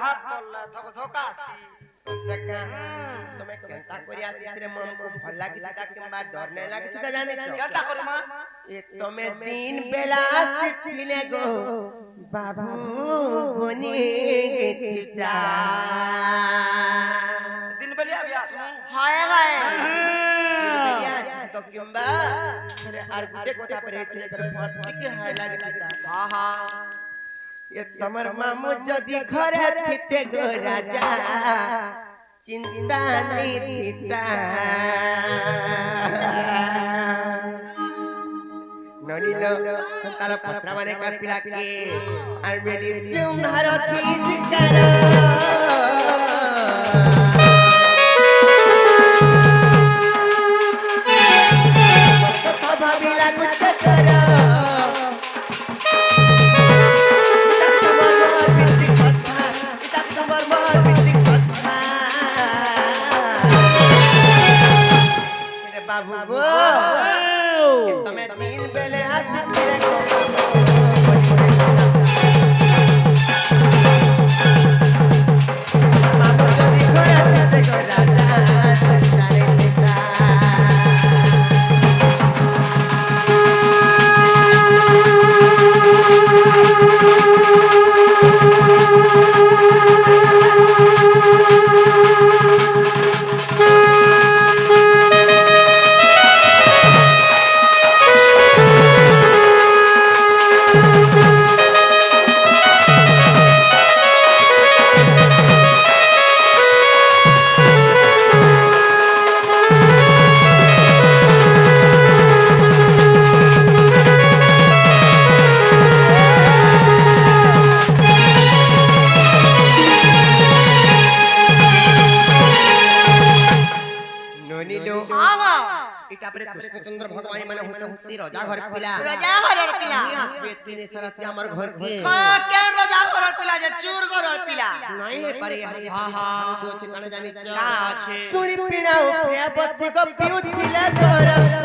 হাত পড়লা ধোকা আসি তুমি কেনতা করি আসিরে মন কো ভাল লাগি তা কিংবা ডর নাই লাগি তা জানি কেনতা করি মা এ তুমি দিন বেলা আসিলে গো বাবু বনি গেছিতা দিন বেলা আবি আসমু হায় হায় তো কিংবা আর গুটে কথা পরে হইছিলে ফটকে হায় লাগি তা হ্যাঁ হ্যাঁ এ তোমার মামু যদি ঘরে থিতে গো রাজা চিন্তা নাই থিতা ননিলো তালা পত্রা মানে কাপিলা কে আর মেলি চুমহার থিকার কথা ভাবিলা গুচ্ছ কর বাবু গো তুমি দিন বেলে আসিলে গো মামু যদি ঘরে থাকতে গো রাজা তারে পিতা কৃষ্ণচন্দ্র ভগবান মানে হচ্ছে রাজা ঘর পিলা রাজা ঘরের পিলা আসবে তিনে সারাতে আমার ঘর কে কেন রাজা ঘরের পিলা যে চোর ঘরের পিলা নাই হে পারে হ্যাঁ হ্যাঁ তো আছে কানে জানি না আছে শুনি পিনা উপরে বসে গো পিউতিলা গরস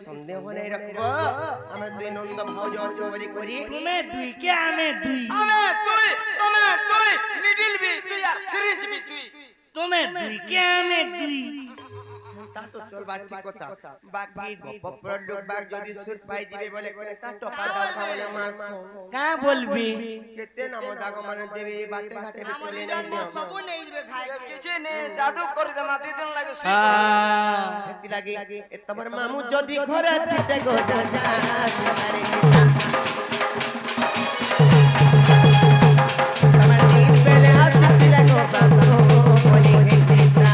সন্দেহ নাই রাখবো আমি দুই নন্দ ভাউজ চৌবরি করি তুমি দুই কে আমি দুই তুমি নিডিল বি তুই আর সিরিজ বি তুই তুমি দুই কে আমি দুই তা তো চলবা ঠিক কথা বাকি গপ প্রডক্ট বাগ যদি সুর পাই দিবে বলে তা টপা দাও খাওয়ালে মার কা বলবি কেতে নাম দাগ মানে দেবে বাটে ঘাটে চলে যাই সবু নেই দিবে খাই কিছু নে জাদু করে দে মা দুই দিন লাগে হেতি লাগি এ তোমার মামু যদি ঘরে দিতে গো রাজা তারে পিতা তোমার দিন বেলে আসিলে গো বাবু বনি গেছিতা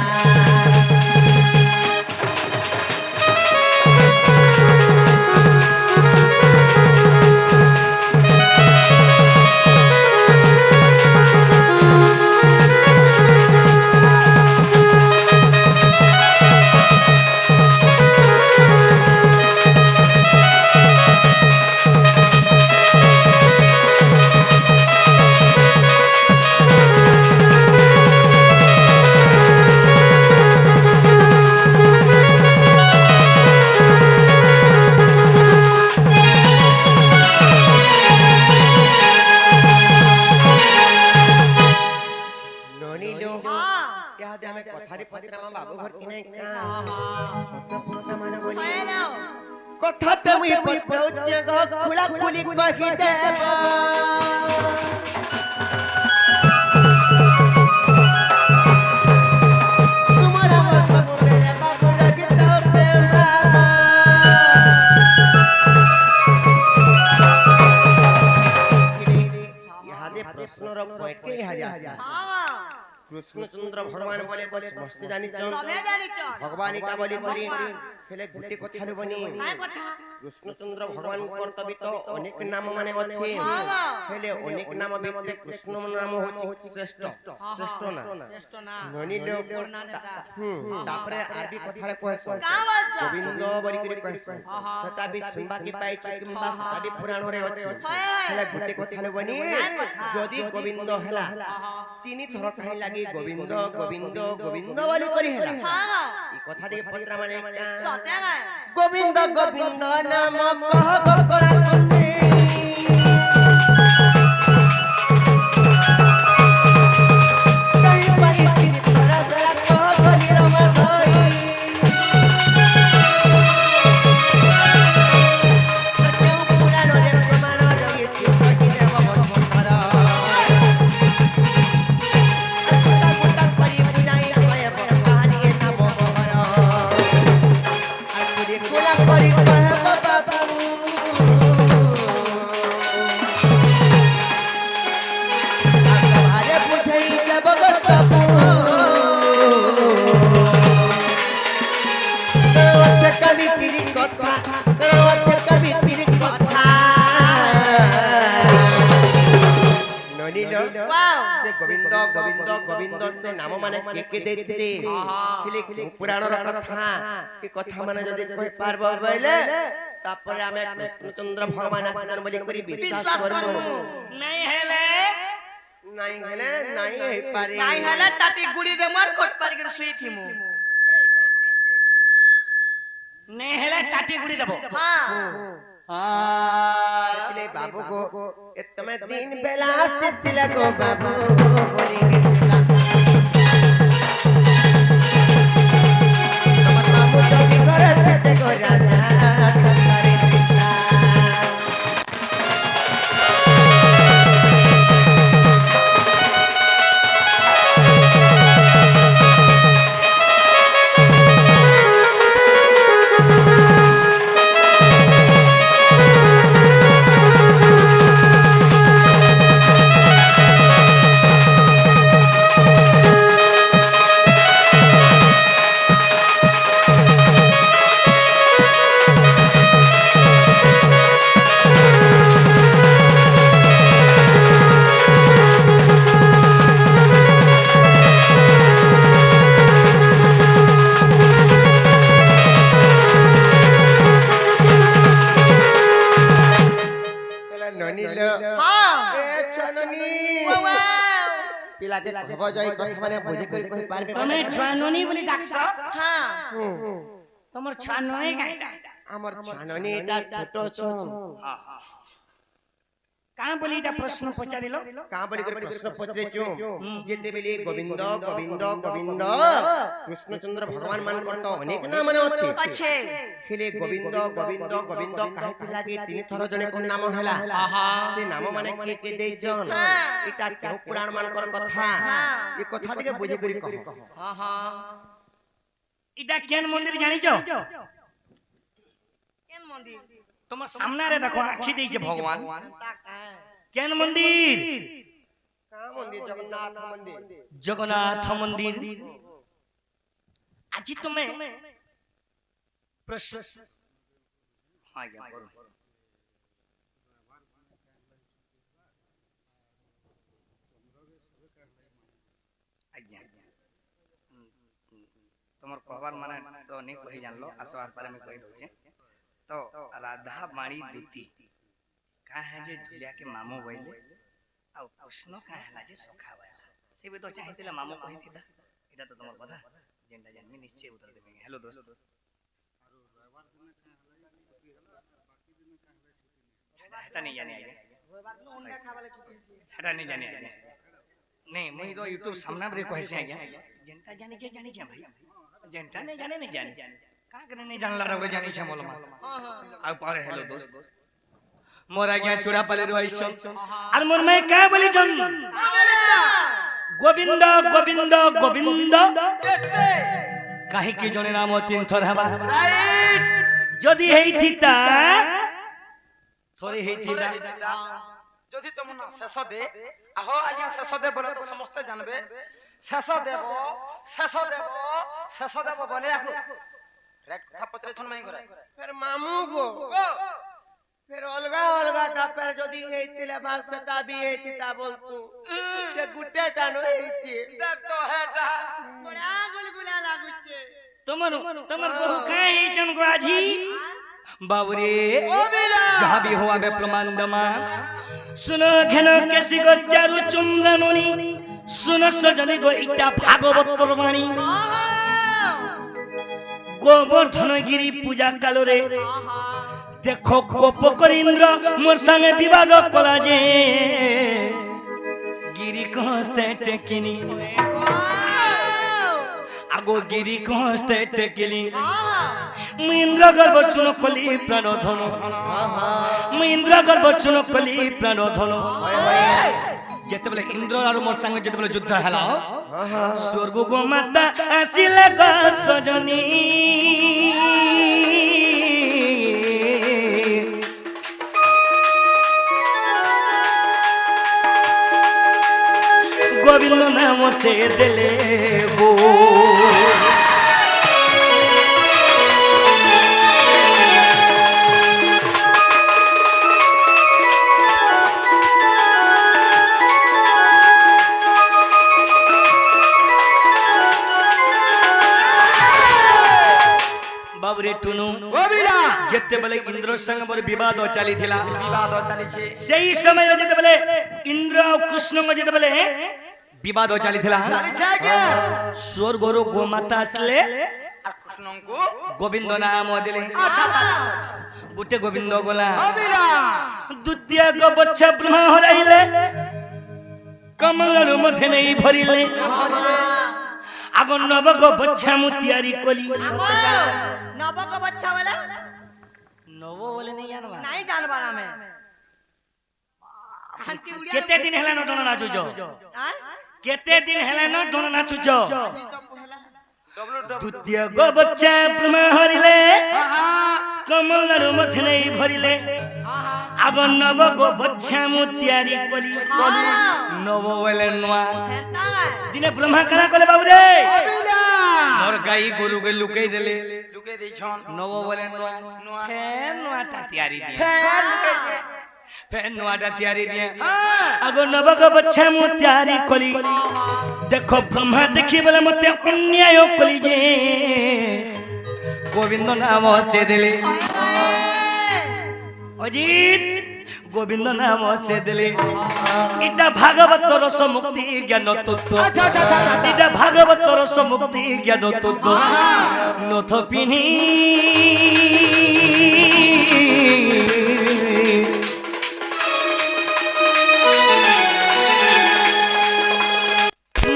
কথাতে মুই পছৌছে গো খুলা খুলি কহি দেব তোমার আমার সব বেলে বাবু লাগিত প্রেম বাহারি আসে হ্যাঁ কৃষ্ণচন্দ্র ভগবান বলে বলে সমস্ত জানিছ সবে জানিছ ভগবান এটা বলি করি হেলে গুটি কথা লবনি কাই কথা কৃষ্ণচন্দ্র ভগবান কর্তব্য তো অনেক নাম মানে আছে হেলে অনেক নাম ভিতরে কৃষ্ণ নাম হচ্ছে শ্রেষ্ঠ শ্রেষ্ঠ না শ্রেষ্ঠ না ননিল তারপরে আরবি কথারে কইছ কা বলছ গোবিন্দ বলি করে কইছ সেটা বি শুনবা কি পাই কিংবা সেটা বি পুরাণরে আছে হেলে গুটি কথা লবনি যদি গোবিন্দ হেলা তিনি থর কাহি লাগি গোবিন্দ গোবিন্দ গোবিন্দ বলি করি হেলা হ্যাঁ এই কথা দিয়ে পত্রা মানে সতে গায় গোবিন্দ গোবিন্দ নাম কহ গোকরা কন্যে কহি পারি তিনি তোরা তোরা কহ গলি রমা ধই সত্যম পুরাণ রে প্রমাণ রয়ে চিত্তি দেব বন্ধর গোটা গোটা করি বুঝাই কয়ে বহারি না বহর আকুরে কোলা করি কহে বাবু আরে বুঝাই দেব গো সবু করছে কবি তিরি কথা করছে কবি তিরি কথা ননিল ওয়াও से गोविंद गोविंद गोविंद से नाम माने के देथिले खिले पुराणर कथा के कथा माने जदी कहि पारबो बइले तापर आमे कृष्णचंद्र भगवान आसन बोली करी विश्वास करबो नहीं हेले नहीं हेले नहीं हे पारे नहीं हेले टाटी गुड़ी दे मार कोट पर कर सुई थी मु নে হেলে টাটি গুড়ি দেব हां खिले बाबू को इतमे दिन बेला सिथिल गो बाबू बोली गीता तमर बाबू जगी करत ते गो राजा करे पिता ननिल हां ए चननी पिला के खबर जाई कथा माने बुझी करी कहि पारबे তুমি ছাননি বলি ডাকছ हां তোমার ছাননি গাইটা हमर छाननी एटा छोटो छ কা বলি এটা প্রশ্ন পচারিল का बड़ी कर प्रश्न पचरे छु जेते बेले गोविंद गोविंद गोविंद कृष्णचंद्र भगवान मान करतो अनेक नाम माने अछि अच्छे खिले गोविंद गोविंद गोविंद काहे लागे तीन थर जने कोन नाम हैला से नाम माने के दे जन एटा केहू पुराण मान कर कथा ये कथा टिके बुझी करी कह हां हां এটা কেন মন্দির জানিছো केन मंदिर তোমার সামনে রে দেখো আঁখি দিয়েছে ভগবান ताक কেন মন্দির का मंदिर जगन्नाथ मंदिर জগন্নাথ মন্দির আজি তুমি প্রশ্ন আজ্ঞা করো আজ্ঞা তোমার কহবার মানে তো নেই কহি জানলো আসো আর পারে আমি কহি দউছে तो राधा माणी दूती का है जे झुलिया के मामो बोले आ कृष्ण का हला जे सखा वाला से भी तो चाहितिला मामो कहि दिदा एटा तो तमर कथा जेंडा जानमी निश्चय उत्तर देबे हेलो दोस्त हटा नहीं जाने आगे हटा नहीं जाने आगे नहीं मैं तो YouTube सामने रे कहि से आगे जेंटा जानी जे भाई जेंटा नहीं जाने का करे नहीं जानला रे जानी छे मोलमा आ पारे हेलो दोस्त मोरा गया चूड़ा पाले रहिस আর মোর মে কা বলি জন গোবিন্দ গোবিন্দ গোবিন্দ কাহে কি জনে নাম তিন থর হবা যদি হেই থিতা থরে হেই থিতা যদি তুমি না শেষ দে আহো আজ্ঞা শেষ দে বলে তো সমস্ত জানবে শেষ দেব বলে রাখো রাইট কথা পত্রে ছন মাই করে ফের মামু গো ফের অলগা অলগা তা ফের যদি এইতিলে বাল সেটা বি এইতিতা বলতু সে গুটেটা নইছে দেখ তো হেটা বড়া গুলগুলা লাগুছে তোমার বহু কাই জন আজি बाबूरे ओबिला जहाँ भी हुआ मैं प्रमाण दमा सुनो घन कैसी गो चारु चुंदनोनी सुनो सजनी गो इटा भागवत वाणी गोवर्धन गिरी पूजा कालो रे देखो कोप कर इंद्र मोर संगे विवाद कला जे गिरी कहते टेकिनी आगो गिरी कहते टेकिनी इंद्र गर्भ चुन कली प्राण धन इंद्र गर्भ चुन कली प्राण धन जेते बेले इंद्र आरो मोर संग जेते बेले युद्ध हला स्वर्ग गो माता आसिले ग सजनी गोविंद नाम से दिले गो बाबरे टुनु ओबिला जेते बेले इंद्र संग मोर विवाद चली थिला विवाद चली छे सही समय जेते बेले इंद्र और कृष्ण को जेते बेले विवाद चली थिला चली छे के स्वर्ग रो गोमाता असले আর কৃষ্ণ को गोविंद नाम दिले गुटे गोविंद गोला ओबिला द्वितीय गो बच्चा ब्रह्मा हराइले कमल मध्य नहीं भरिले आगो नव गो बच्चा मु तैयारी कोली नव को बच्चा वाला नव बोले नहीं जानबा नहीं जानबा में हंती उड़िया केते दिन हेला न डोना नाचु जो हां केते दिन हेला न डोना नाचु जो तो पहला द्वितीय गो बच्चा ब्रह्मा हरिले कमल मध्य नहीं भरिले आगो नव गो बच्चा मु तैयारी कोली नव बोले नवा दिने ब्रह्मा कना कोले बाबू रे ओबिला मोर गाई गोरु के लुके देले लुके देई छन नव बोले नवा फेन नवाटा तैयारी दिए फेर लुके दे फेन नवाटा तैयारी दिए आगो नव गो बच्चा मु तैयारी कोली देखो ब्रह्मा देखी बोले मते अन्याय कोली जे गोविंद नाम से दिले अजीत गोविंद नाम से दिले इटा भागवत रस मुक्ति ज्ञान तत्व इटा भागवत रस मुक्ति ज्ञान तत्व नथ पिनी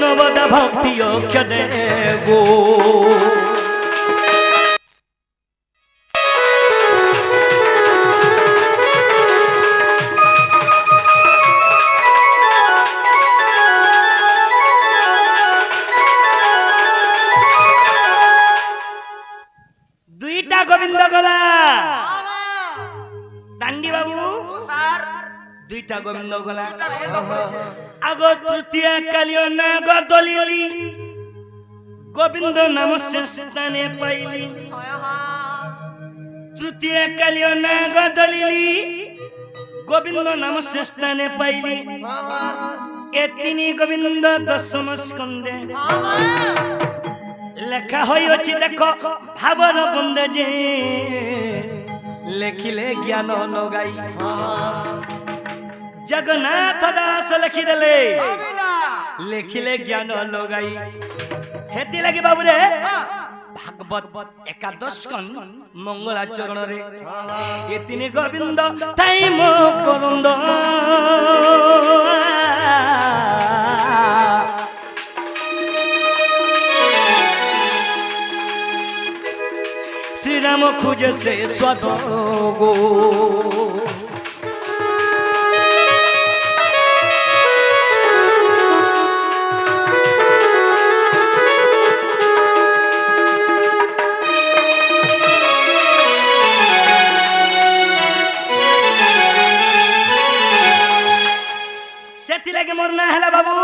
नवदा भक्ति अक्षदे गो दुईटा गोविंद गला दांडी बाबू सर दुईटा गोविंद गला आगो तृतीय कालियो नाग दलिली गोविंद नाम से स्थाने पाइली तृतीय कालियो नाग दलिली गोविंद नाम से स्थाने पाइली ए तीन गोविंद दशम स्कंदे लेखा होई अछि देखो भावन बंदे जे लेखिले ज्ञान लगाई जगन्नाथ दास लिखि देले लिखिले ज्ञान लगाई हेती लगी बाबू रे भागवत एकादश स्कंद मंगलाचरण रे ये तीन गोविंद ताई मो करंद श्री राम खोजे से स्वाद गो मोर ना हैला बाबू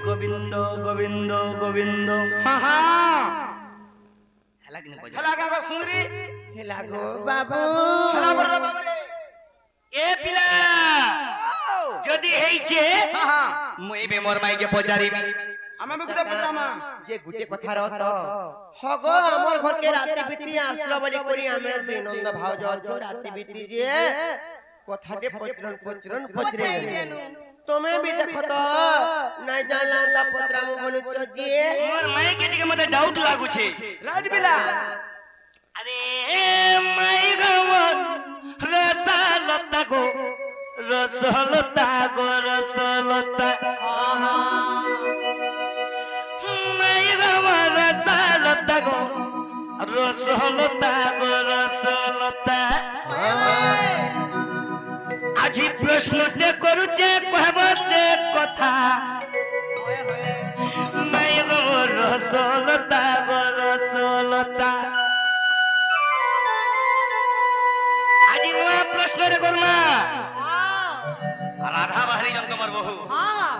गोविंद गोविंद गोविंद हाँ हाँ हैला कि नहीं बजा हेला का सुंदरी हेला गो बाबू हेला बर बाबू रे ए पिला যদি হেইছে हाँ हाँ মুই বে মোর মাইকে পচারিমি আমি মুখে পড়ামা যে গুটে কথা রত হগ আমার ঘর কে রাতে বিতি আসলো বলি করি আমি বিনন্দ ভাউজ অছো রাতে বিতি যে কথাতে পচরে তুমি भी देखो तो नहीं जानला ता पत्रामु बोलु तो जे মোর মাইকে টিকে মতে ডাউট লাগুছে राइट बिला আরে মাই গমন রসলতা গো রসলতা গো রসলতা মাই গমন রসলতা গো রসলতা গো রসলতা আজি প্রশ্নতে করুছে কহব সে কথা মাই গমন রসলতা গো রসলতা আজি নয়া প্রশ্ন রে করমা রাধা বাহারি জন তোমার বহু हाँ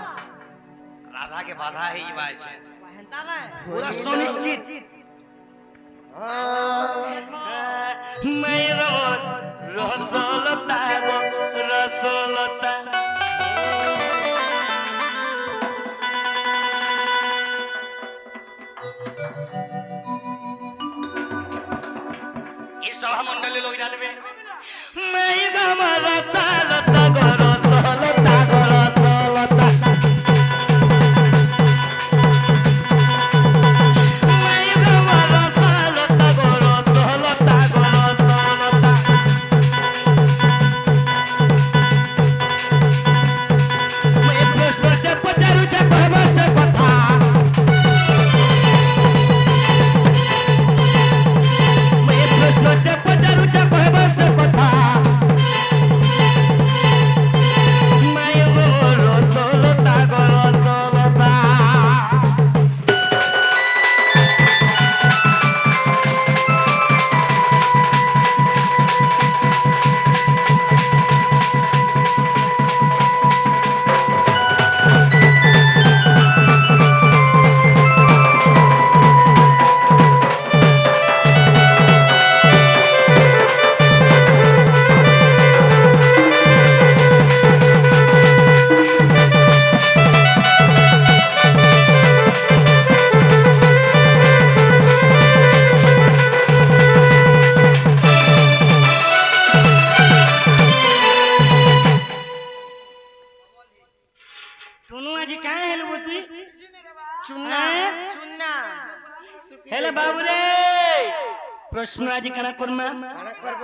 রাধা के बाधा है ये बात है पहनता गए पूरा सुनिश्चित देखो मैं रसलता गो रसलता ये सभा मंडली लोग जानबे मैं रसलता गो रसलता गो रसलता टुनु आज काय हेल बुती चुन्ना चुन्ना हेले बाबू रे प्रश्न आज कना करमा কানা করব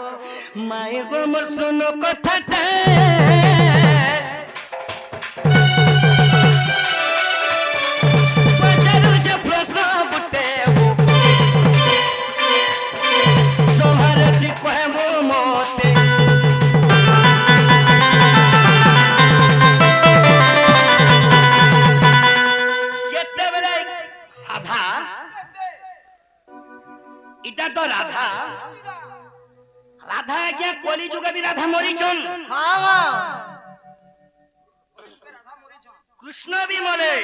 माय गो मोर सुनो कथाटा पचारू जे प्रश्न बुटे सोहारती कहे मो मोते जेते बेले राधा इटा तो राधा राधा क्या कली जुग भी राधा मरीचन हाँ कृष्ण भी मरे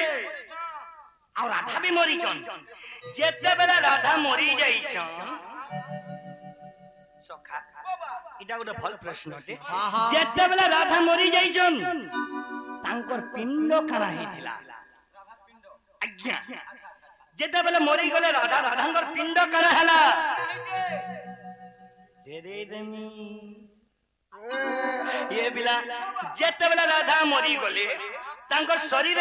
और राधा भी मरीचन जेते बेला राधा मरी जाइछन सखा इटा गोटे भल प्रश्न टे जेते बेला राधा मरी जाइछन तांकर पिंड काना हेतिला आज्ञा जेते बेला मरी गले राधा राधांकर पिंड काना हला दे दे देमी ये बिला जेते बेला राधा मरी गले तांकर शरीर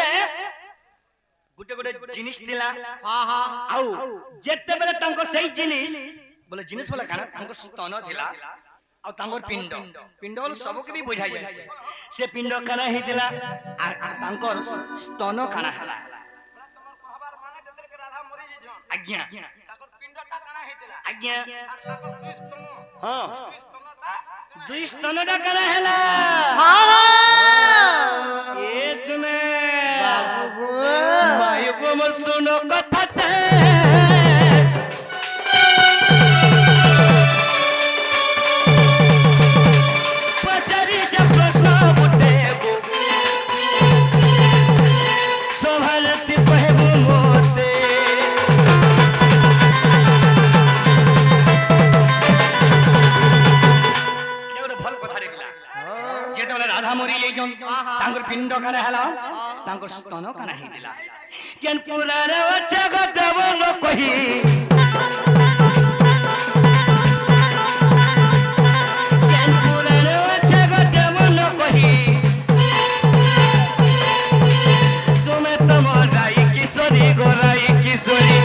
गुटे गुटे जिनिस दिला आउ जेते बेला तांकर सही जिनिस बोले जिनिस बोला काना तांकर स्तन दिला आ तांकर पिंड पिंड बोले सब के भी बुझाई जाय से पिंड काना ही दिला आ तांकर स्तन काना हला आज्ञा आज्ञा हां दुई स्तनटा काना हला यस में বাবু माय गो मोर सुनो कथाटा पचारी जे प्रश्न बुटे मरी जाइछन तांकर पिंड काना हला तांकर स्तन काना हे दिला केन पुरारे अच्छा गदब न कही केन पुरारे अच्छा गदब न कही तुम्हें तमराई किशोरी गोराई किशोरी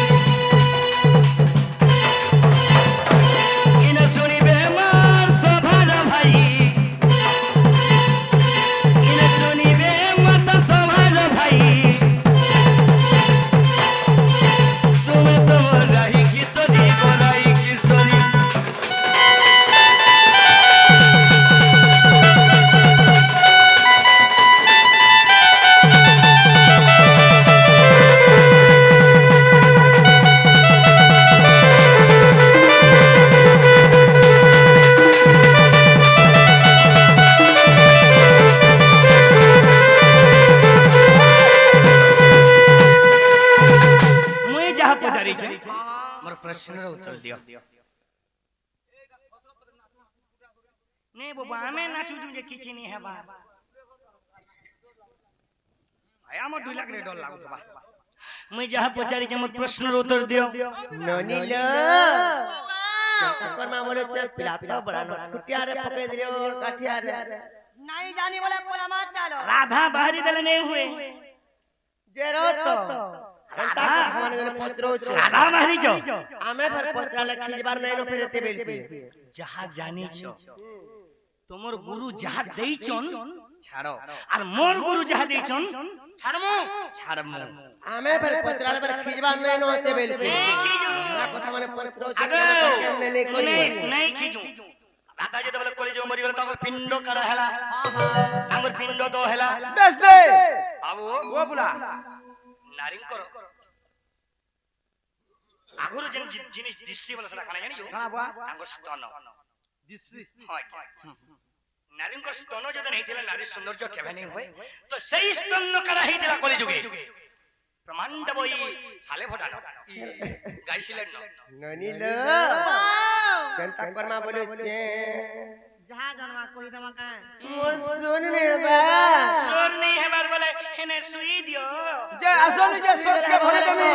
प्रश्न उत्तर दियो नहीं बाबा हमें नाचू जे किछि नहीं है बा आया म 2 लाख रे डॉल लागु बा मैं जहां पचारी जे मोर प्रश्न उत्तर दियो ननील तकर मा मोरे चे पिलाता बड़ा कुटिया रे पके दियो काठिया रे नहीं जानी बोले पोला मत चलो राधा बाहरी दले नहीं हुए जेरो तो अंता हमारे जने पत्रो छ राधा बाहरी छ आमे भर पत्रा लखी बार नैनो फेरते बेल पे जहां जानी छ तोमर गुरु जहां देई छन छाड़ो और मोर गुरु जहां देई छन छाड़मु आमे भर पत्रा भर खिजबा नैनो होते बेल पे हमरा कथा माने पत्रो छ केने नहीं करी नहीं खिजू राधा जे बोले कली जो मरी गेल तमर पिंड कर हैला हमर पिंड दो हैला बेस बे बाबू ओ बुला नारिंग करो आगुरु जन जिनिस दिसि बोले सला खाना जानि जो खाना बुआ तांगर स्तन दिसि हां नारिंग को स्तन जदन हेतिला नारी सौंदर्य केबे नहीं होय तो सही स्तन करा हेतिला कली जुगे प्रमाण दबई साले फटानो गाइसिलेन ननील केनता करमा बोले छे जहां जनवा कोई दमा का मोर सुन रे बा सोर नहीं हेबार बोले हेने सुई दियो जे असोनु जे सोर के भरे देमी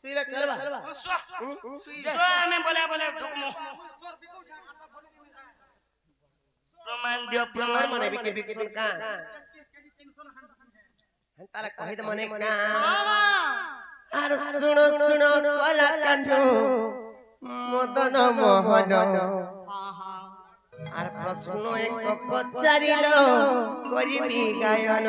सुईला चलबा स्वा में बोले बोले ढुकमु प्रमाण दियो प्रमाण प्रमाण माने बिके बिके का हंताला कहि त मने का आर सुनो सुनो कला कांडो मदन मोहन আর প্রশ্ন এক পচারিল করিবি গায়ন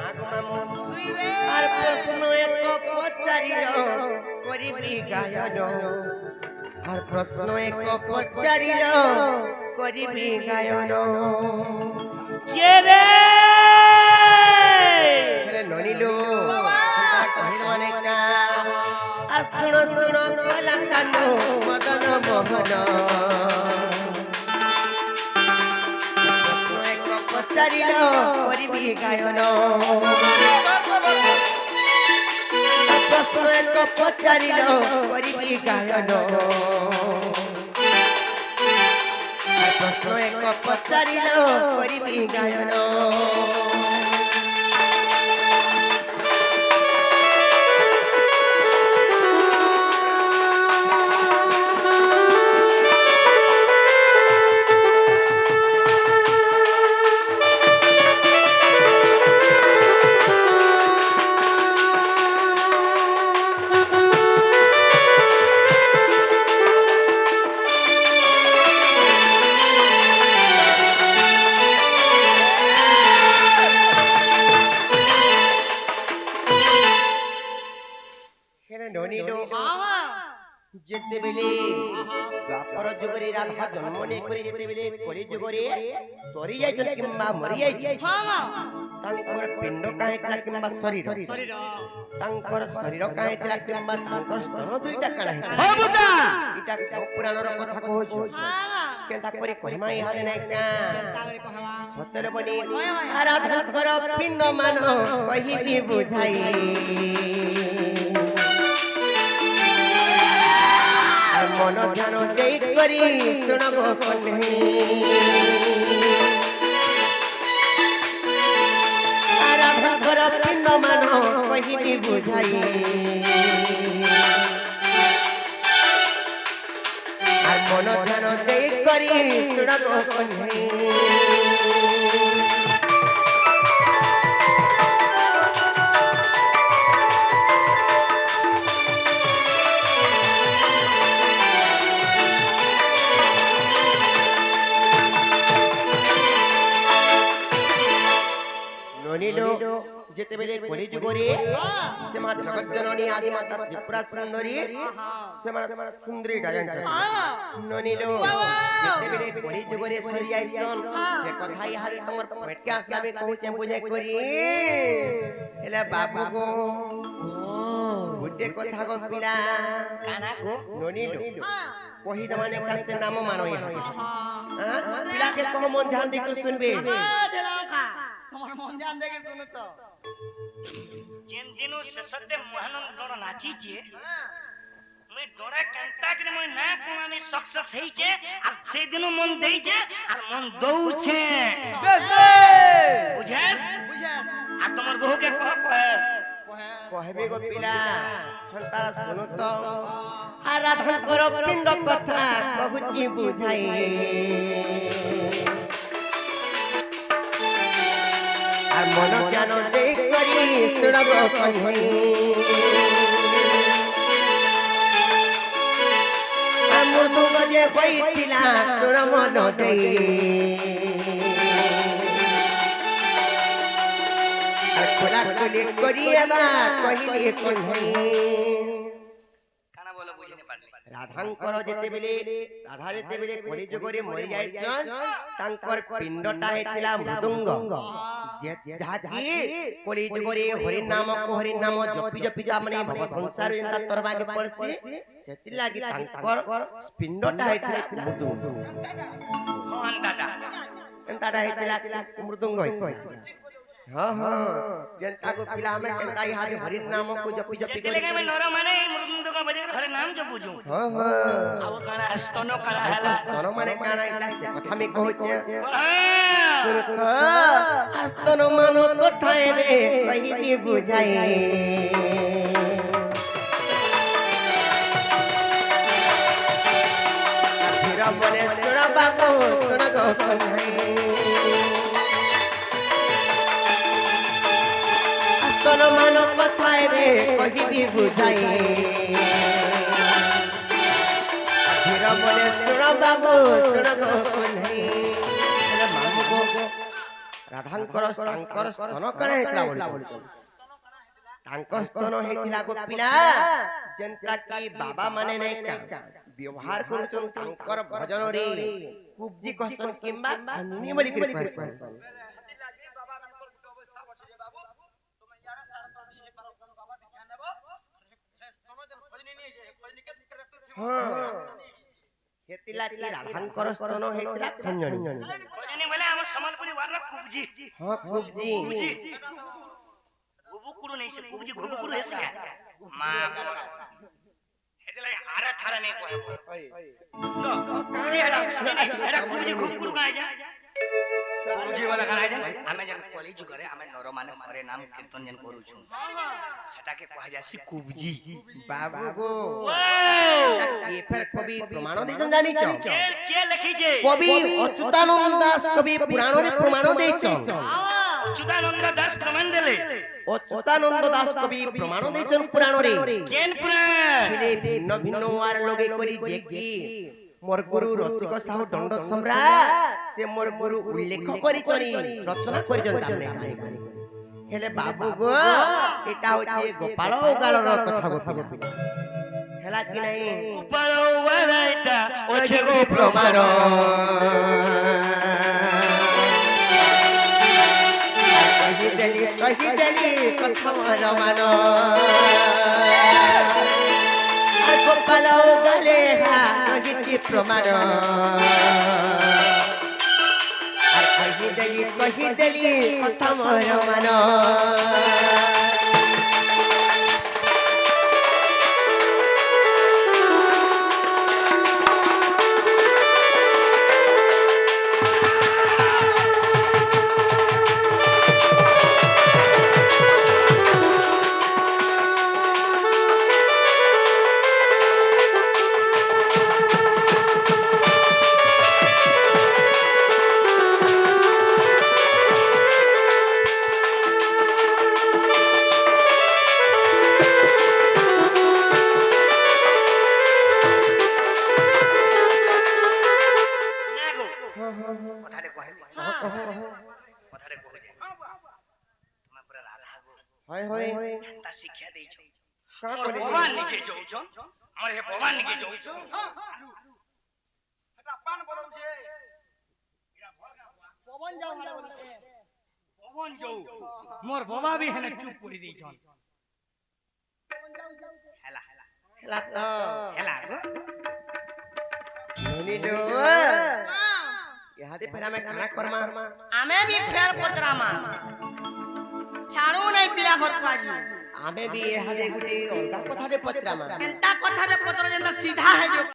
আর প্রশ্ন এক পচারিল করিবি গায়ন আর প্রশ্ন এক পচারিল করিবি গায়ন কে রে হেলে ননিলো কহিল মানে কা सुनो सुनो कला कानो मदन मोहन एक पचारिल करिबी गायन प्रश्न एक पचारिल करिबी गायन प्रश्न एक पचारिल करिबी गायन যেতেবেলে দ্বাপর যুগরে রাধা জন্ম নেই করে যেতেবেলে কলি যুগরে তরি যাইছেন কিংবা মরি যাইছেন তাঙ্কর পিণ্ড কাহিলা কিংবা শরীর তাঙ্কর শরীর কাহিলা কিংবা তাঙ্কর স্তন দুইটা কানা বুদা এটা পুরাণর কথা কହୁଛୁ কেনতা করে কহিমা ইহাদে নাই কা সত্যরে বনি আরাধনকর পিণ্ড মান কহিবি বুঝাই মন ধ্যান দেই করি শুণ গো কন্যে রাধাঙ্কর পিণ্ড মান কহিনি বুঝাই আর মন ধ্যান দেই করি শুণ গো কন্যে যেতেবেলে কলি যুগরে সেমা জগজ্জননী আদি মাতা ত্রিপুরা সুন্দরী সেমা সুন্দরী ডাজাঞ্চ ননিলো যেতেবেলে কলি যুগরে সরি যাইছন সে কথা ইহারে তোমার পেটকে আসলে আমি কহুছে বুঝাই করি এলা বাবু গো গুটে কথা গো পিলা কানা গো ননিলো কহি দমানে কাছে নাম মানো ইহা পিলাকে কহ মন ধ্যান দিয়ে করে শুনবে ঢেলাওখা তোমার মন ধ্যান দেখে শুনো তো যেন দিন শেষতে মহানন্দ দড় নাচিছে মই দড়া কান্তা করে মই না কোন আমি সাকসেস হইছে আর সেই দিন মন দেইছে আর মন দউছে বেশ বেশ বুঝাস বুঝাস আর তোমার বহুকে কহ কহেস কহেবে গো পিলা তারা শুনো তো আরাধনকর পিণ্ড কথা কহুছি বুঝাই আর মন জ্ঞান দেই করি শুণ গো কন্যে মৃদুঙ্গ যে হইছিলা শুণ মন দেই আর খোলা খুলি করি এবার কহিলি কন্যে কানা বলে বুঝিনে পারলি রাধাঙ্কর যেতেবেলে রাধা যেতেবেলে কলি যুগরে মরি যাইছন তাঙ্কর পিণ্ডটা হেতিলা মৃদঙ্গ যাহাকি কলি যুগরে হরি নাম জপি জপি মানে ভব সংসার যেন্তা তরবাগে পড়ছে সেতি লাগি তাঙ্কর পিণ্ডটা হেতিলা মৃদঙ্গ মোহন দাদা এন্তাটা হেতিলা মৃদঙ্গ हाँ हाँ जनता को पिला में कहता है हाथ हरि नाम को जपी जपी সেতে লাগে আমি নর মানে মৃদঙ্গ বাজে ঘরে নাম जो বুঝু हाँ हाँ আও কানা স্তন কালা হেলা तन माने काना इला से कथा में कहचे হ্যাঁ सुनत आस्तन मानो कथाए रे कहिनी बुझाई फिर मने सुन बाबू सुन गो कन्है आस्तन मानो कथाए रे कहिनी बुझाई फिर मने सुन बाबू सुन गो कन्है मामू गो राधांकर तांकर स्तन कणे हेतला बोली तांकर स्तन हेतला गो पिला जेंता की बाबा माने नै का व्यवहार करूचन तांकर भजन रे कुबजी कहसन किंबा अन्नी बोली कर कहसन बाबा नामकर गुट अवस्था बछि रे बाबू তুমি ইয়ারা সারা তো নি হে পারো কোন বাবা ধ্যান নেব স্তন যেন খজনি নি যে খজনি কে ঠিক রাখতে हां हेतला की राधांकर स्तन हेतला खंजनी খোজনি বলে আমার সম্বলপুরি ওয়ার কুবজি हां कुबजी ঘুবুকুরু নেই সে কুবজি ঘুবুকুরু হেছে মা হেতলে আরে থারে নেই কহে তো কুবজি এরা কুবজি ঘুবুকুরু কাই যা কুবজি বলে কাই যা আমি যেন কলি যুগরে আমি নর মানে হরে নাম কীর্তন যেন করুছু সেটাকে কহা যাসি কুবজি बाबू गो ও ये फिर कवि प्रमाण देजन जानी छ কে লিখিছে कवि अच्युतानंद दास कवि पुराण रे प्रमाण देछन অচ্যুতানন্দ দাস প্রমাণ দেলে अच्युतानंद दास कवि प्रमाण देछन पुराण रे কেন পুরাণ फिले भिन्न भिन्न वार लगे करी जे की मोर गुरु रसिक साहू दंड सम्राट से मोर गुरु उल्लेख करी चनी रचना करी जन ताने हेले बाबू गो एटा होचे गोपाल उगालर कथा गोपिला हेला कि नहीं গোপাল ওয়ালাইটা ओछे गो प्रमाण कही देली कथा मान गोपाल उगाले हा कही प्रमाण कही देली कथा मान ଦେଇଛ କାଁ ମୋର କରି ଭବାନ ନିକେ ଯାଉଛନ୍ ଆମର ହେ ଭବାନ ନିକେ ଯାଉଛ এটা পান বলছে পবন যাও হাড়ে বলছে ভবন যাও মোর বাবা ବି হেনে চুপ করে ଦେଇছন হেলা হেলা ହେଲା ତ হেলা গো ନୁନି ଯୋ ଇହାଦେ ଫେର ଆମେ କାଣା କରମା ଆମେ ବି ଫେର ପଚରାମା ଛାଡୁ নাই ପିଲା ଘର ପାଜି ଆମେ ବି ଇହାଦେ ଗୁଟେ ଅଲଗା କଥାରେ ପଚରାମା ଏନ୍ତା କଥାରେ ପଚର ଯେନ୍ତା ସିଧା ହେଇ